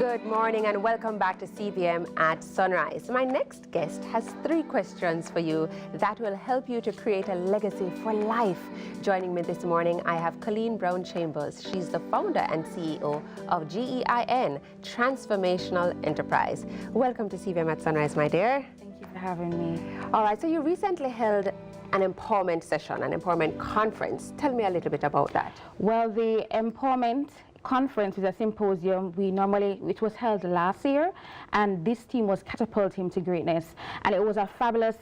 Good morning and welcome back to CVM at Sunrise. My next guest has 3 questions for you that will help you to create a legacy for life. Joining me this morning, I have Colleen Brown Chambers. She's the founder and CEO of GEIN, Transformational Enterprise. Welcome to CVM at Sunrise, my dear. Thank you for having me. All right, so you recently held an empowerment session, an empowerment conference. Tell me a little bit about that. Well, the empowerment conference is a symposium which was held last year, and this team was catapulting to greatness, and it was a fabulous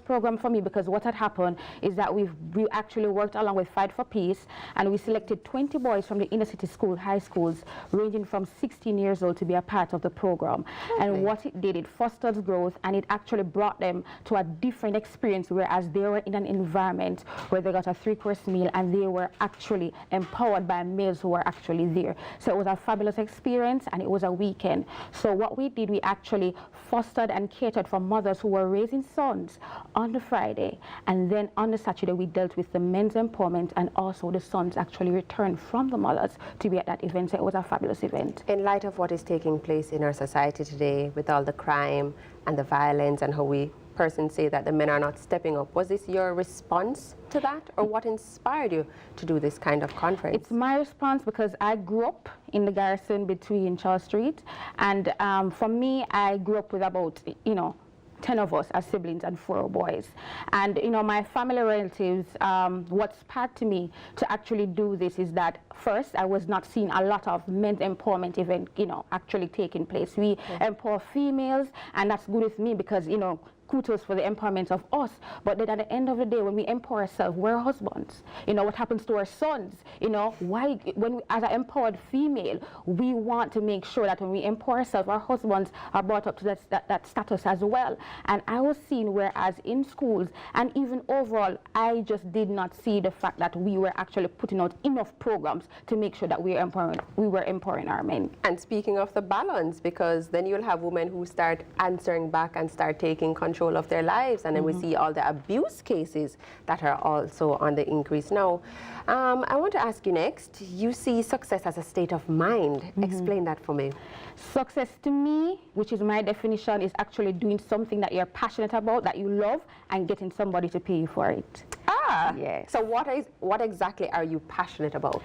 program for me, because what had happened is that we actually worked along with Fight for Peace, and we selected 20 boys from the inner city high schools ranging from 16 years old to be a part of the program. Okay. And what it did, it fostered growth, and it actually brought them to a different experience, whereas they were in an environment where they got a 3-course meal and they were actually empowered by males who were actually there. So it was a fabulous experience, and it was a weekend. So what we did, we actually fostered and catered for mothers who were raising sons on the Friday, and then on the Saturday we dealt with the men's empowerment, and also the sons actually returned from the mothers to be at that event. So it was a fabulous event. In light of what is taking place in our society today, with all the crime and the violence, and how we persons say that the men are not stepping up, was this your response to that, or what inspired you to do this kind of conference? It's my response because I grew up in the garrison between Charles Street, and for me, I grew up with about 10 of us as siblings and 4 boys. And my family relatives, what sparked me to actually do this is that first, I was not seeing a lot of men's empowerment event actually taking place. We empower females, and that's good with me because kudos for the empowerment of us, but then at the end of the day, when we empower ourselves, we're husbands. What happens to our sons? Why, as an empowered female, we want to make sure that when we empower ourselves, our husbands are brought up to that status as well. And I was seeing, whereas in schools and even overall, I just did not see the fact that we were actually putting out enough programs to make sure that we were empowering our men. And speaking of the balance, because then you'll have women who start answering back and start taking control of their lives, and then we see all the abuse cases that are also on the increase now. I want to ask you next, you see success as a state of mind. Explain that for me. Success to me, which is my definition, is actually doing something that you're passionate about, that you love, and getting somebody to pay you for it. Yes. So what exactly are you passionate about?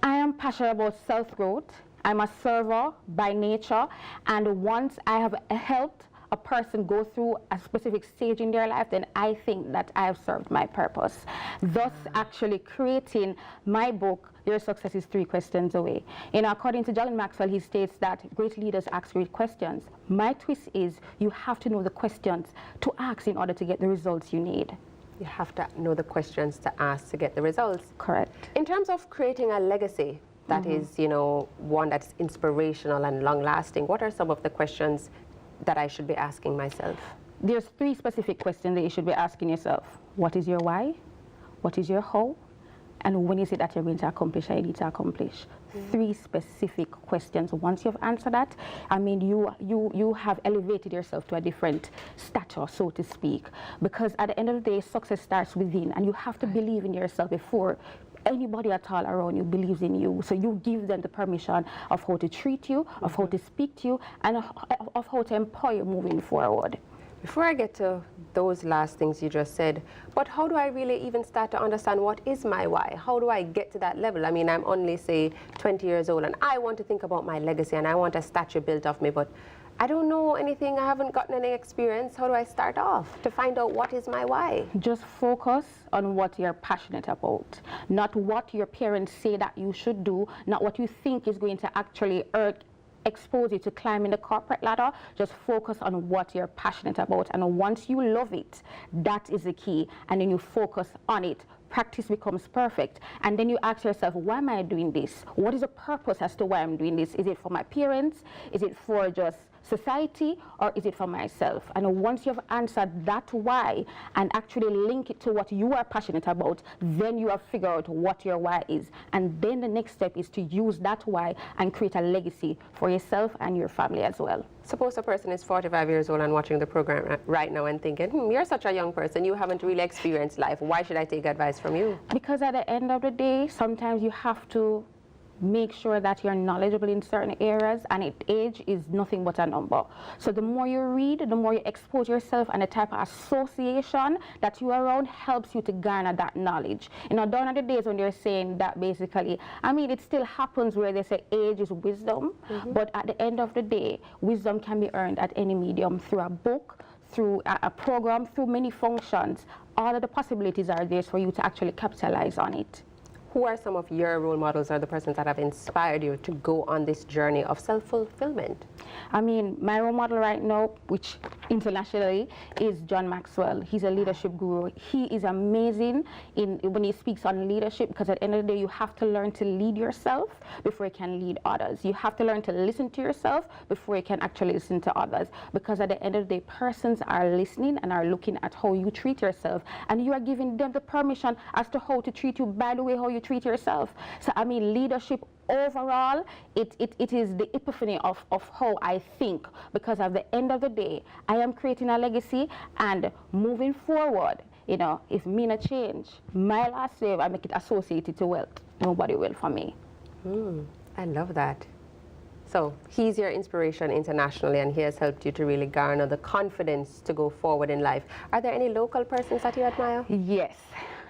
I am passionate about self-growth. I'm a server by nature, and once I have helped a person go through a specific stage in their life, then I think that I have served my purpose. Thus, actually creating my book, Your Success is 3 Questions Away. According to John Maxwell, he states that great leaders ask great questions. My twist is you have to know the questions to ask in order to get the results you need. You have to know the questions to ask to get the results. Correct. In terms of creating a legacy that is, one that's inspirational and long-lasting, what are some of the questions that I should be asking myself? There's 3 specific questions that you should be asking yourself. What is your why? What is your how? And when is it that you're going to accomplish or you need to accomplish? 3 specific questions. Once you've answered that, I mean, you have elevated yourself to a different stature, so to speak. Because at the end of the day, success starts within, and you have to believe in yourself before anybody at all around you believes in you. So you give them the permission of how to treat you, of how to speak to you, and of how to empower you moving forward. Before I get to those last things you just said, but how do I really even start to understand what is my why? How do I get to that level? I mean, I'm only, say, 20 years old, and I want to think about my legacy, and I want a statue built of me, but I don't know anything, I haven't gotten any experience. How do I start off to find out what is my why? Just focus on what you're passionate about, not what your parents say that you should do, not what you think is going to actually expose you to climbing the corporate ladder. Just focus on what you're passionate about, and once you love it, that is the key, and then you focus on it. Practice becomes perfect, and then you ask yourself, why am I doing this? What is the purpose as to why I'm doing this? Is it for my parents? Is it for just society, or is it for myself? And once you've answered that why and actually link it to what you are passionate about, then you have figured out what your why is. And then the next step is to use that why and create a legacy for yourself and your family as well. Suppose a person is 45 years old and watching the program right now and thinking, you're such a young person, you haven't really experienced life. Why should I take advice from you? Because at the end of the day, sometimes you have to make sure that you're knowledgeable in certain areas, and age is nothing but a number. So the more you read, the more you expose yourself, and the type of association that you are around helps you to garner that knowledge. You know, down at the days when they're saying that basically, I mean, it still happens where they say age is wisdom, but at the end of the day, wisdom can be earned at any medium, through a book, through a program, through many functions. All of the possibilities are there for you to actually capitalize on it. Who are some of your role models or the persons that have inspired you to go on this journey of self-fulfillment? I mean, my role model right now, which internationally, is John Maxwell. He's a leadership guru. He is amazing when he speaks on leadership, because at the end of the day, you have to learn to lead yourself before you can lead others. You have to learn to listen to yourself before you can actually listen to others, because at the end of the day, persons are listening and are looking at how you treat yourself, and you are giving them the permission as to how to treat you by the way how you treat yourself. So I mean, leadership overall, it is the epiphany of how I think, because at the end of the day, I am creating a legacy, and moving forward, you know, if me not change, my last name, I make it associated to wealth. Nobody will for me. I love that. So he's your inspiration internationally, and he has helped you to really garner the confidence to go forward in life. Are there any local persons that you admire? Yes.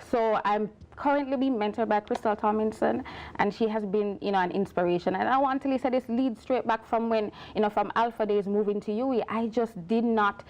So I'm currently being mentored by Crystal Tomlinson, and she has been, you know, an inspiration. And I want to say this leads straight back from when, you know, from Alpha Days moving to UE, I just did not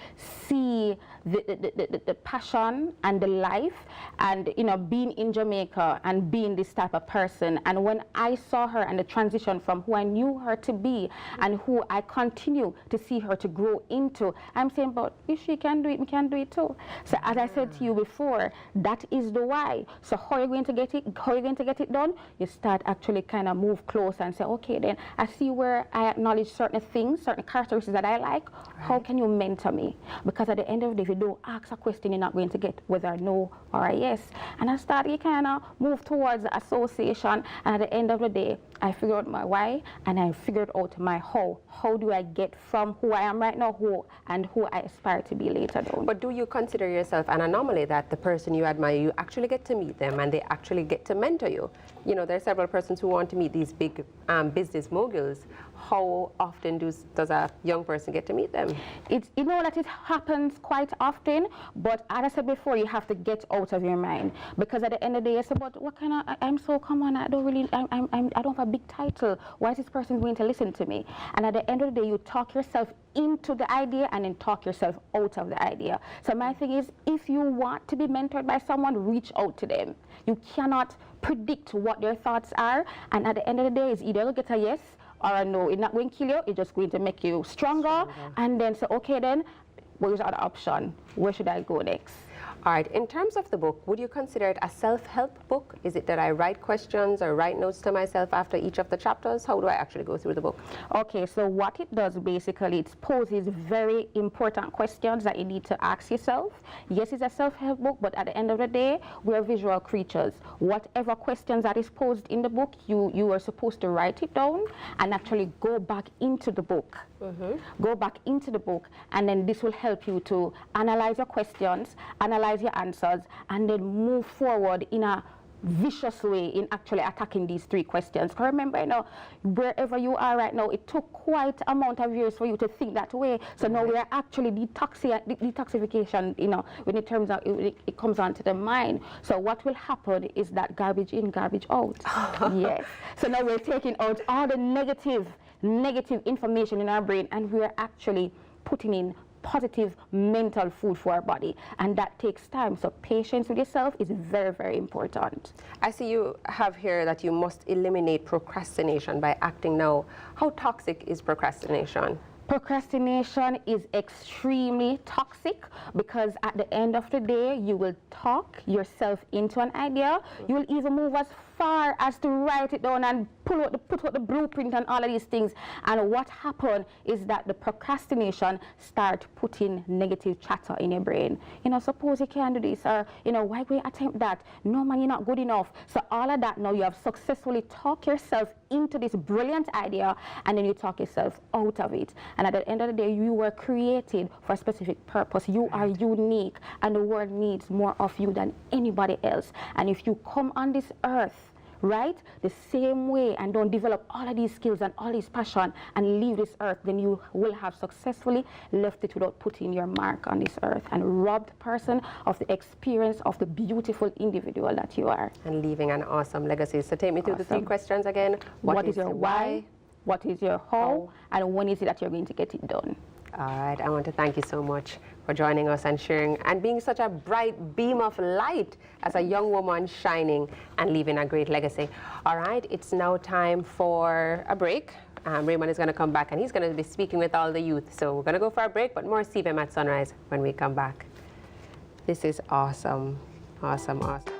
see the passion and the life, and, you know, being in Jamaica and being this type of person. And when I saw her and the transition from who I knew her to be and who I continue to see her to grow into, I'm saying, but if she can do it, we can do it too. So as I said to you before, that is the why. So how are you going to get it? How are you going to get it done? You start actually kind of move close and say, okay, then I see where I acknowledge certain things, certain characteristics that I like. Right. How can you mentor me? Because at the end of the day, if you don't ask a question, you're not going to get whether a no or a yes. And I started kind of move towards the association, and at the end of the day, I figured out my why, and I figured out my how. How do I get from who I am right now, who I aspire to be later down? But do you consider yourself an anomaly, that the person you admire, you actually get to meet them and they actually get to mentor you? You know, there are several persons who want to meet these big business moguls. How often does a young person get to meet them? It's, you know, that it happens quite often, but as I said before, you have to get out of your mind, because at the end of the day, it's about what kind of, I'm so common, I don't really, I don't have a big title. Why is this person going to listen to me? And at the end of the day, you talk yourself into the idea and then talk yourself out of the idea. So my thing is, if you want to be mentored by someone, reach out to them. You cannot predict what their thoughts are, and at the end of the day, it's either you'll get a yes or a no. It's not going to kill you, it's just going to make you stronger. And then say, okay, then where's the other option? Where should I go next? All right, in terms of the book, would you consider it a self-help book? Is it that I write questions or write notes to myself after each of the chapters? How do I actually go through the book? Okay, so what it does basically, it poses very important questions that you need to ask yourself. Yes, it's a self-help book, but at the end of the day, we're visual creatures. Whatever questions that is posed in the book, you are supposed to write it down and actually go back into the book. Go back into the book, and then this will help you to analyze your questions, analyze your answers, and then move forward in a vicious way in actually attacking these three questions. Because remember, you know, wherever you are right now, it took quite an amount of years for you to think that way. So now we are actually detoxification, you know, when it comes onto the mind. So what will happen is that garbage in, garbage out. Yes. So now we're taking out all the negative information in our brain, and we're actually putting in positive mental food for our body, and that takes time. So patience with yourself is very, very important. I see you have here that you must eliminate procrastination by acting now. How toxic is procrastination? Procrastination is extremely toxic, because at the end of the day, you will talk yourself into an idea. You will even move as far as to write it down and put out the blueprint and all of these things. And what happened is that the procrastination start putting negative chatter in your brain. You know, suppose you can't do this, or, you know, why will you attempt that? No, man, you're not good enough. So all of that, now you have successfully talked yourself into this brilliant idea, and then you talk yourself out of it. And at the end of the day, you were created for a specific purpose. You are unique, and the world needs more of you than anybody else. And if you come on this earth right, the same way, and don't develop all of these skills and all this passion and leave this earth, then you will have successfully left it without putting your mark on this earth and robbed the person of the experience of the beautiful individual that you are. And leaving an awesome legacy. So take me through the 3 questions again. What is your why? What is your how? And when is it that you're going to get it done? All right, I want to thank you so much for joining us and sharing and being such a bright beam of light as a young woman shining and leaving a great legacy. All right, it's now time for a break. Raymond is going to come back and he's going to be speaking with all the youth. So we're going to go for a break, but more CVM at Sunrise when we come back. This is awesome, awesome, awesome.